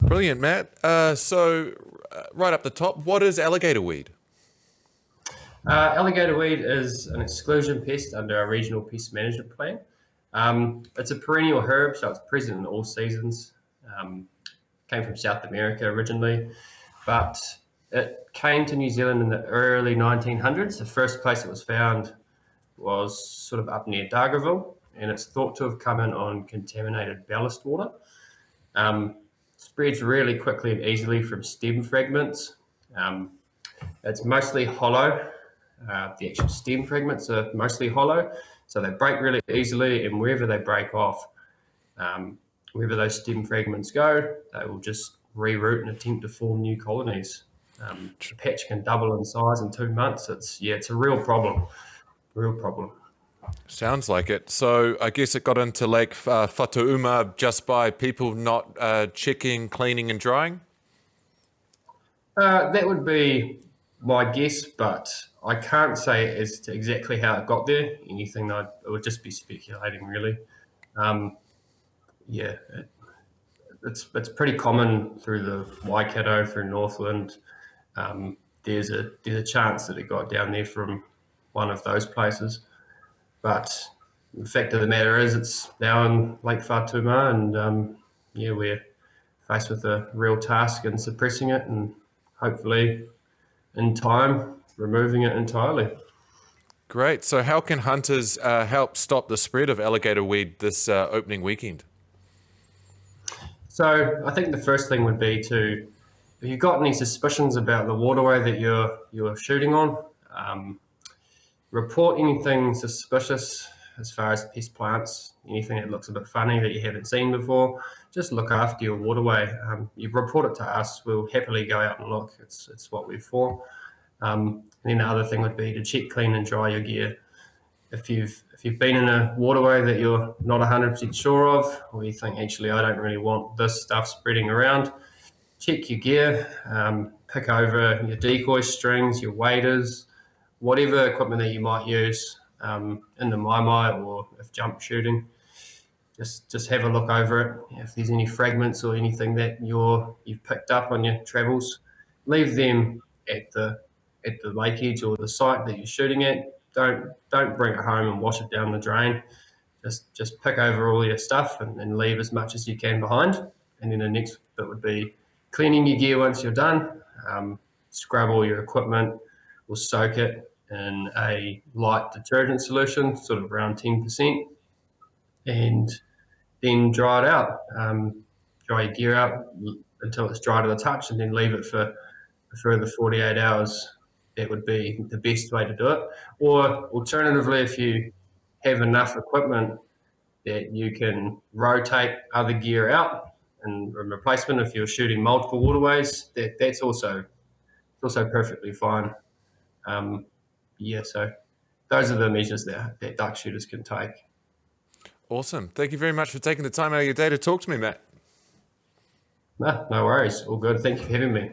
Brilliant, Matt. Right up the top, what is alligator weed? Alligator weed is an exclusion pest under our regional pest management plan. It's a perennial herb, so it's present in all seasons. Um, Came from South America originally, but it came to New Zealand in the early 1900s. The first place it was found was sort of up near Dargaville, and it's thought to have come in on contaminated ballast water. Um, Spreads really quickly and easily from stem fragments. Um, it's mostly hollow. The actual stem fragments are mostly hollow, so they break really easily, and wherever they break off, um, wherever those stem fragments go, they will just reroot and attempt to form new colonies. The patch can double in size in 2 months. It's a real problem, real problem. Sounds like it. So I guess it got into Lake Whatuuma just by people not checking, cleaning and drying? That would be my guess, but I can't say as to exactly how it got there. It would just be speculating, really. Um, yeah, it's pretty common through the Waikato, through Northland. There's a chance that it got down there from one of those places, but the fact of the matter is, it's now in Lake Whatuuma, and we're faced with a real task in suppressing it, and hopefully, in time, removing it entirely. Great. So how can hunters help stop the spread of alligator weed this opening weekend? So I think the first thing would be to, if you've got any suspicions about the waterway that you're shooting on, um, report anything suspicious as far as pest plants, anything that looks a bit funny that you haven't seen before. Just look after your waterway. You report it to us, we'll happily go out and look. It's what we're for. And then the other thing would be to check, clean and dry your gear. If you've been in a waterway that you're not 100% sure of, or you think, actually, I don't really want this stuff spreading around, check your gear, pick over your decoy strings, your waders, whatever equipment that you might use in the mai or if jump shooting. Just have a look over it. If there's any fragments or anything that you've picked up on your travels, leave them at the lake edge or the site that you're shooting at. Don't bring it home and wash it down the drain. Just pick over all your stuff and leave as much as you can behind. And then the next bit would be cleaning your gear once you're done. Scrub all your equipment. We'll soak it in a light detergent solution, sort of around 10%, and then dry it out. Dry your gear out until it's dry to the touch, and then leave it for a further 48 hours. That would be the best way to do it. Or alternatively, if you have enough equipment that you can rotate other gear out and in replacement, if you're shooting multiple waterways, that's also perfectly fine. So those are the measures that duck shooters can take. Awesome. Thank you very much for taking the time out of your day to talk to me, Matt. No worries. All good. Thank you for having me.